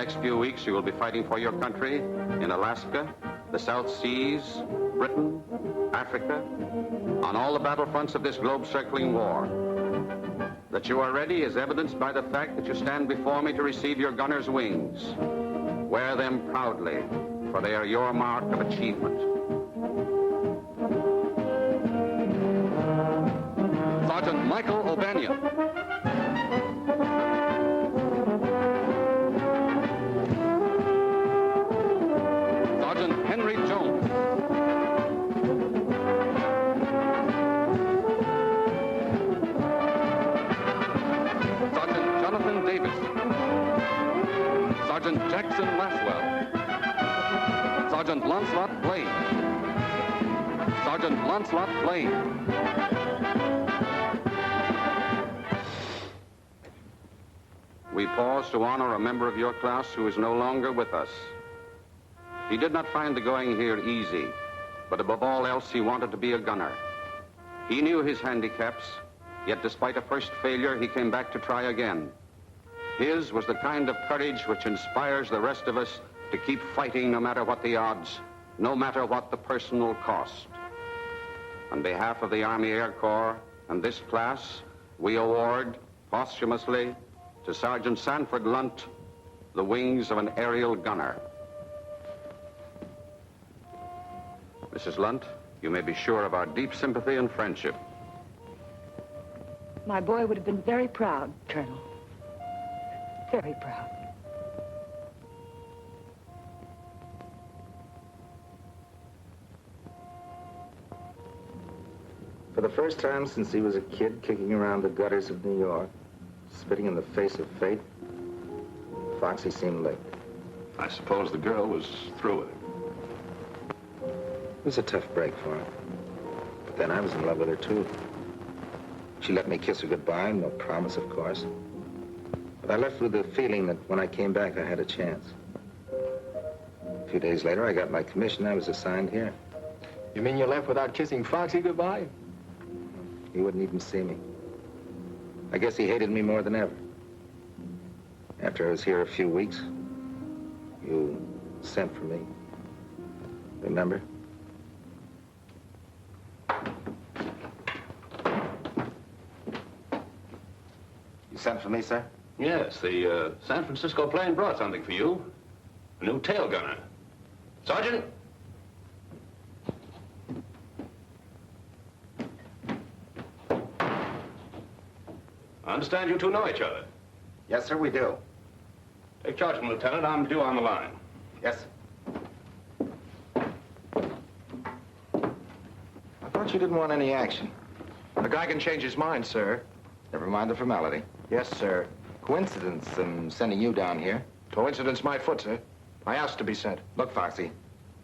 next few weeks, you will be fighting for your country in Alaska, the South Seas, Britain, Africa, on all the battlefronts of this globe-circling war. That you are ready is evidenced by the fact that you stand before me to receive your gunner's wings. Wear them proudly, for they are your mark of achievement. Sergeant Michael O'Banion. Sergeant Henry Jones. Sergeant Jonathan Davis. Sergeant Jackson Laswell. Sergeant Lancelot Blaine. Sergeant Lancelot Blaine. We pause to honor a member of your class who is no longer with us. He did not find the going here easy, but above all else, he wanted to be a gunner. He knew his handicaps, yet despite a first failure, he came back to try again. His was the kind of courage which inspires the rest of us to keep fighting no matter what the odds, no matter what the personal cost. On behalf of the Army Air Corps and this class, we award, posthumously, to Sergeant Sanford Lunt, the wings of an aerial gunner. Mrs. Lunt, you may be sure of our deep sympathy and friendship. My boy would have been very proud, Colonel. Very proud. For the first time since he was a kid kicking around the gutters of New York, spitting in the face of fate, Foxy seemed licked. I suppose the girl was through with it. It was a tough break for her. But then I was in love with her, too. She let me kiss her goodbye, no promise, of course. But I left with the feeling that when I came back, I had a chance. A few days later, I got my commission. I was assigned here. You mean you left without kissing Foxy goodbye? He wouldn't even see me. I guess he hated me more than ever. After I was here a few weeks, you sent for me. Remember? You sent for me, sir? Yes, the San Francisco plane brought something for you. A new tail gunner. Sergeant? I understand you two know each other. Yes, sir, we do. Take charge of him, Lieutenant. I'm due on the line. Yes. I thought you didn't want any action. A guy can change his mind, sir. Never mind the formality. Yes, sir. Coincidence, sending you down here. Coincidence my foot, sir. I asked to be sent. Look, Foxy,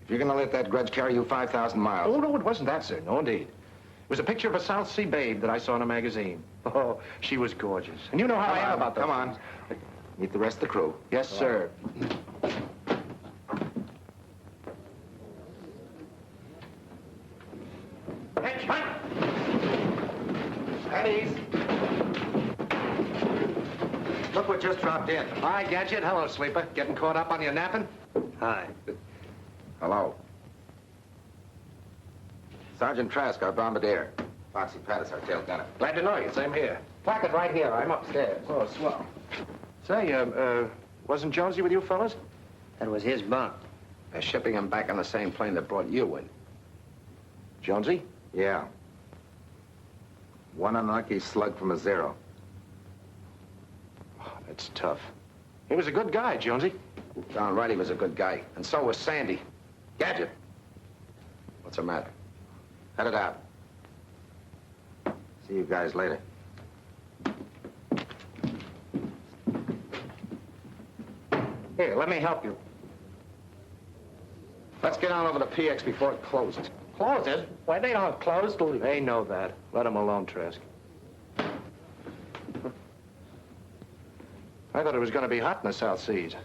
if you're gonna let that grudge carry you 5,000 miles... Oh, no, it wasn't that, sir. No, indeed. It was a picture of a South Sea babe that I saw in a magazine. Oh, she was gorgeous. And you know how I am about those. Come on. Meet the rest of the crew. Yes, sir. Hey, Mike! At ease. Look what just dropped in. Hi, Gadget. Hello, Sleeper. Getting caught up on your napping? Hi. Hello. Sergeant Trask, our bombardier. Foxy Pattis, our tail gunner. Glad to know you. Same here. Placard right here. I'm upstairs. Oh, swell. Say, wasn't Jonesy with you fellas? That was his bunk. They're shipping him back on the same plane that brought you in. Jonesy? Yeah. One unlucky slug from a zero. Oh, that's tough. He was a good guy, Jonesy. Darn right he was a good guy. And so was Sandy. Gadget. What's the matter? Head it out. See you guys later. Here, let me help you. Let's get on over to PX before it closes. Closes? Why, they don't close till... They know that. Let them alone, Trask. I thought it was going to be hot in the South Seas.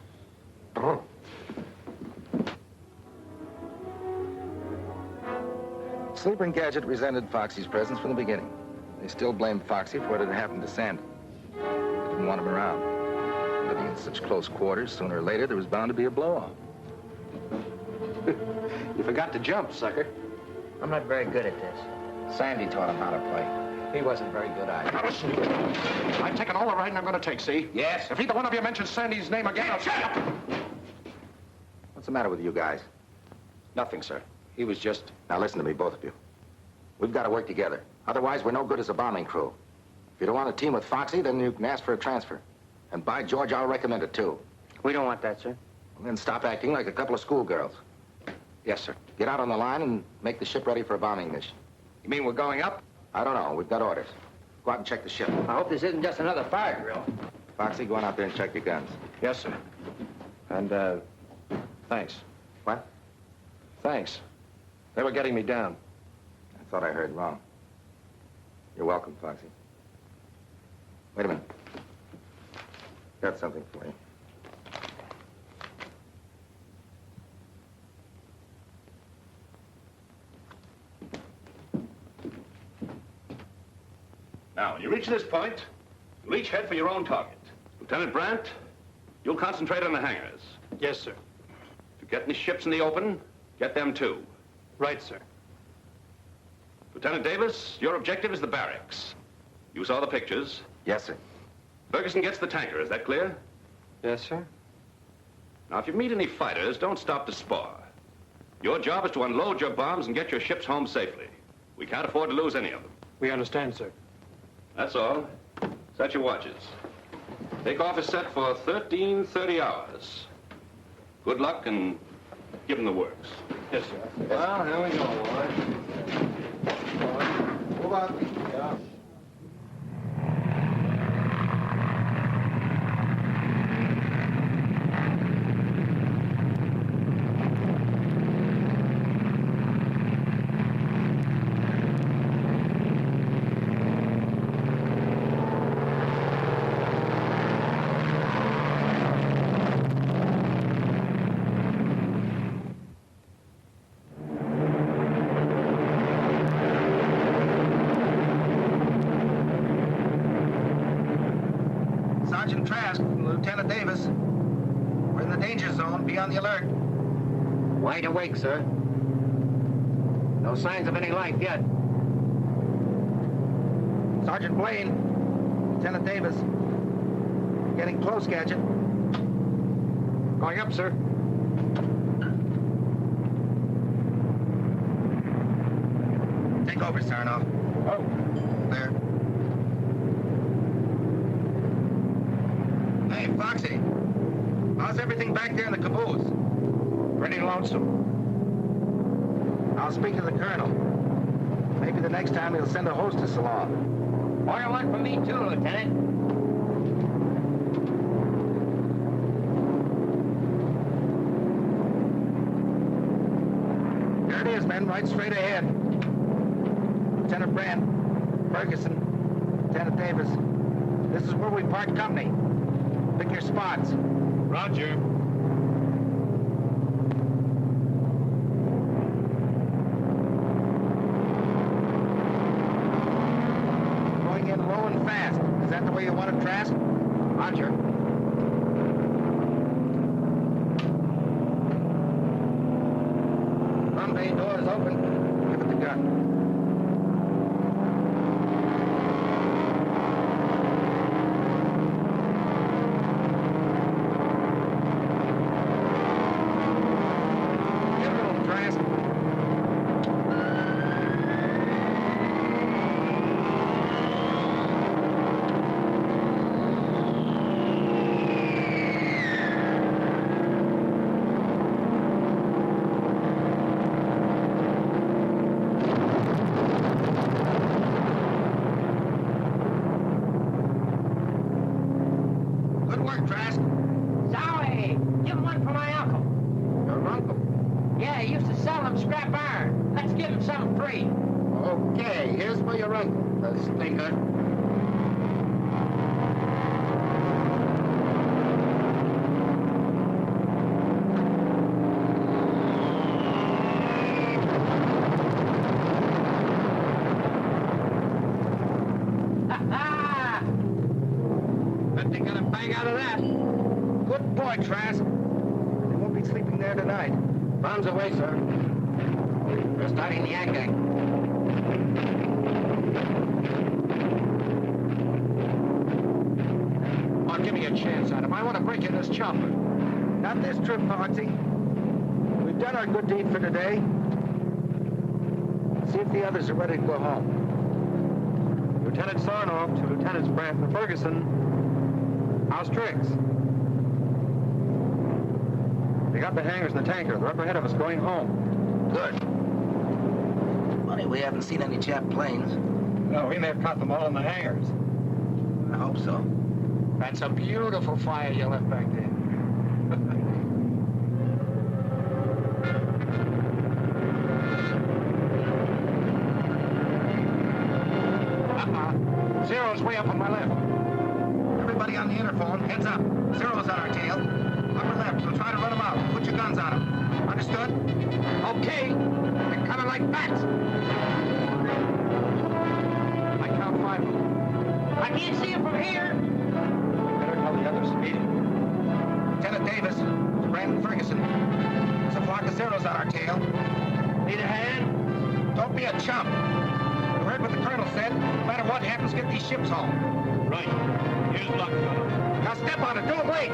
Sleeper and Gadget resented Foxy's presence from the beginning. They still blamed Foxy for what had happened to Sandy. They didn't want him around. Living In such close quarters, sooner or later, there was bound to be a blow-off. You forgot to jump, sucker. I'm not very good at this. Sandy taught him how to play. He wasn't very good either. Now listen, I've taken all the writing I'm going to take, see? Yes? If either one of you mentions Sandy's name again, I'll... Shut up! What's the matter with you guys? Nothing, sir. He was just... Now listen to me, both of you. We've got to work together. Otherwise, we're no good as a bombing crew. If you don't want to team with Foxy, then you can ask for a transfer. And by George, I'll recommend it, too. We don't want that, sir. And then stop acting like a couple of schoolgirls. Yes, sir. Get out on the line and make the ship ready for a bombing mission. You mean we're going up? I don't know. We've got orders. Go out and check the ship. I hope this isn't just another fire drill. Foxy, go on out there and check your guns. Yes, sir. And, thanks. What? Thanks. They were getting me down. I thought I heard wrong. You're welcome, Foxy. Wait a minute. Got something for you. Now, when you reach this point, you'll each head for your own target. Lieutenant Brandt, you'll concentrate on the hangars. Yes, sir. If you get any ships in the open, get them too. Right, sir. Lieutenant Davis, your objective is the barracks. You saw the pictures. Yes, sir. Ferguson gets the tanker, is that clear? Yes, sir. Now, if you meet any fighters, don't stop to spar. Your job is to unload your bombs and get your ships home safely. We can't afford to lose any of them. We understand, sir. That's all. Set your watches. Takeoff is set for 13:30 hours. Good luck and give them the works. Yes, sir. Well, here we go, boy. Move up. Yeah. Sergeant Trask, Lieutenant Davis. We're in the danger zone. Be on the alert. Wide awake, sir. No signs of any life yet. Sergeant Blaine, Lieutenant Davis. Getting close, Gadget. Going up, sir. Take over, Sarnoff. Oh. There. Hey, Foxy. How's everything back there in the caboose? Pretty lonesome. I'll speak to the colonel. Maybe the next time he'll send a hostess along. Order one for me, too, Lieutenant. There it is, men, right straight ahead. Lieutenant Brandt, Ferguson, Lieutenant Davis. This is where we part company. Pick your spots. Roger. Going in low and fast. Is that the way you want it, Trask? Roger. Front bay door is open. Give it the gun. Good work, Trask. Sorry. Give him one for my uncle. Your uncle. Yeah, he used to sell them scrap iron. Let's give him something free. Okay, here's for your uncle, the stinker. Ha-ha! Bet they got a bang out of that. Good boy, Trask. They won't be sleeping there tonight. Bombs away, sir. We're starting the yanking. Oh, give me a chance, Adam. I want to break in this chopper. Not this trip, Party. We've done our good deed for today. See if the others are ready to go home. Lieutenant Sarnoff to Lieutenants Brandt and Ferguson. How's tricks? They got the hangars and the tanker. They're up ahead of us going home. Good. Funny, we haven't seen any Jap planes. No, we may have caught them all in the hangars. I hope so. That's a beautiful fire you left back there. Zero's way up on my left. Everybody on the interphone, heads up. Zero's on our tail. Upper left, we'll try to run them out. Put your guns on them. Understood? Okay. They're coming like bats. I count 5 of them. I can't see them from here. Better tell the others to meet him. Lieutenant Davis, it's Brandon Ferguson. There's a flock of Zeros on our tail. Need a hand? Don't be a chump. You heard what the colonel said. No matter what happens, get these ships home. Right. Here's luck, fellow. Now step on it. Don't wait.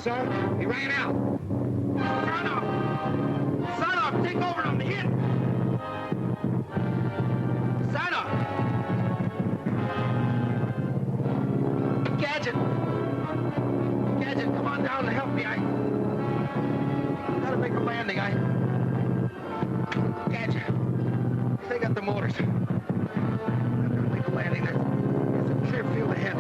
Sir. He ran out. Sarnoff, take over on the hit. Sarnoff. Gadget, come on down and help me. I gotta make a landing. Gadget, they got the motors. I gotta make a landing. There's a clear field ahead.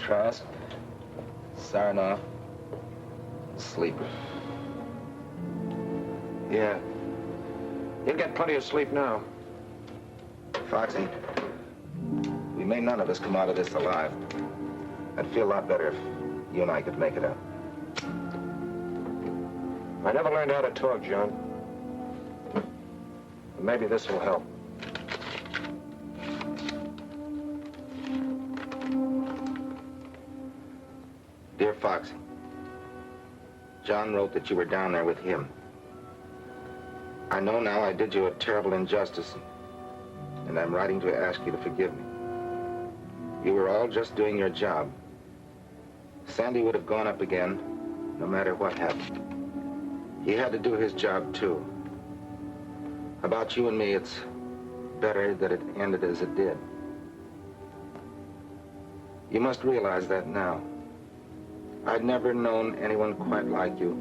Trask, Sarnoff, Sleeper. Yeah. You'll get plenty of sleep now. Foxy, we may none of us come out of this alive. I'd feel a lot better if you and I could make it out. I never learned how to talk, John. But maybe this will help. Dear Foxy, John wrote that you were down there with him. I know now I did you a terrible injustice, and I'm writing to ask you to forgive me. You were all just doing your job. Sandy would have gone up again, no matter what happened. He had to do his job, too. About you and me, it's better that it ended as it did. You must realize that now. I'd never known anyone quite like you,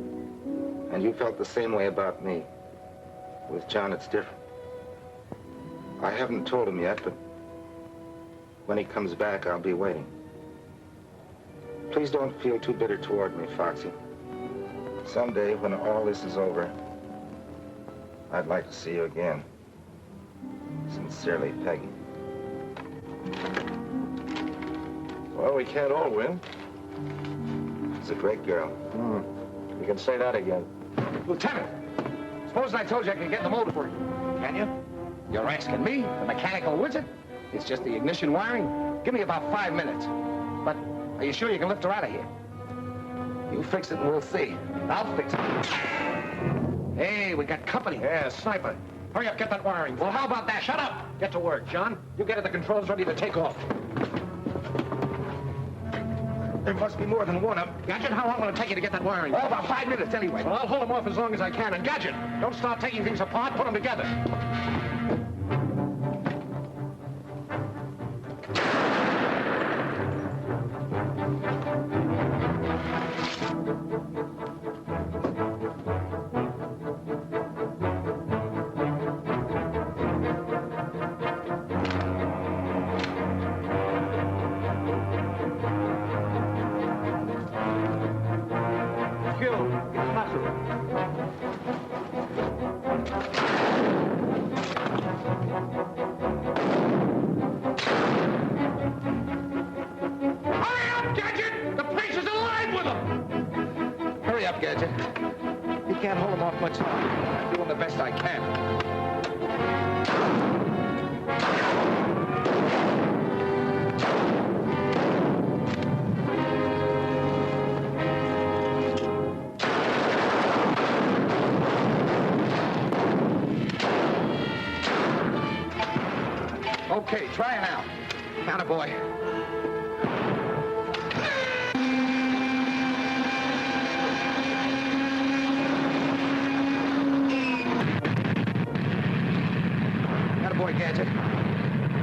and you felt the same way about me. With John, it's different. I haven't told him yet, but when he comes back, I'll be waiting. Please don't feel too bitter toward me, Foxy. Someday, when all this is over, I'd like to see you again. Sincerely, Peggy. Well, we can't all win. She's a great girl. You can say that again. Lieutenant, suppose I told you I could get in the motor for you. Can you? You're asking me, the mechanical wizard? It's just the ignition wiring. Give me about 5 minutes. But are you sure you can lift her out of here? You fix it and we'll see. I'll fix it. Hey, we got company. Yeah, sniper. Hurry up, get that wiring. Well, how about that? Shut up! Get to work, John. You get at the controls ready to take off. There must be more than one up. Gadget, how long will it take you to get that wiring? Oh, about 5 minutes anyway. Well, I'll hold them off as long as I can. And Gadget, don't start taking things apart. Put them together. Gadget. You can't hold them off much longer. I'm doing the best I can. Okay, try it out. Attaboy. Gadget.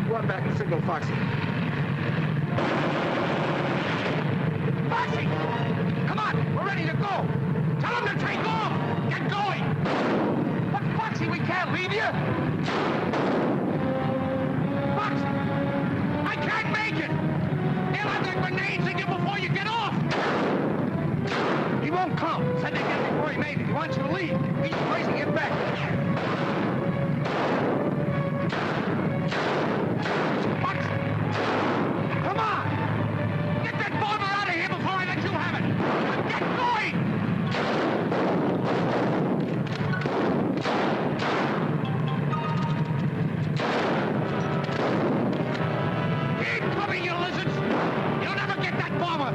Run back and signal Foxy. Foxy! Come on, we're ready to go. Tell him to take off. Get going. But Foxy, we can't leave you. Foxy! I can't make it. They'll have their grenades in you before you get off. He won't come. Said they get before he made it. He wants you to leave. He's racing it back. Come on! Get that bomber out of here before I let you have it! Get going! Keep coming, you lizards! You'll never get that bomber!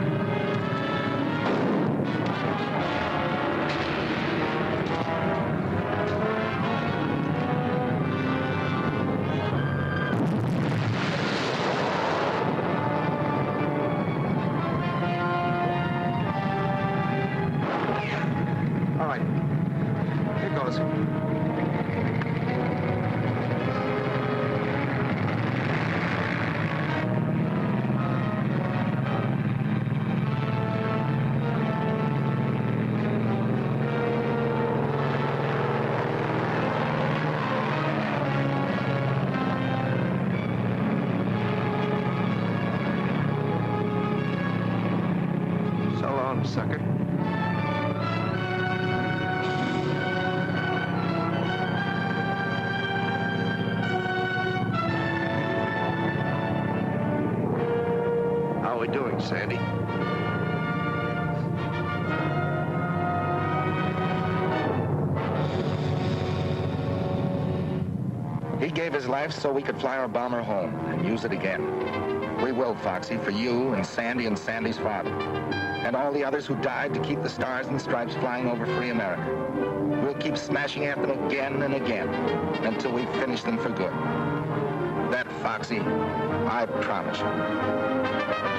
Sandy. He gave his life so we could fly our bomber home and use it again. We will, Foxy, for you and Sandy's father. And all the others who died to keep the stars and stripes flying over free America. We'll keep smashing at them again and again until we finish them for good. That, Foxy, I promise you.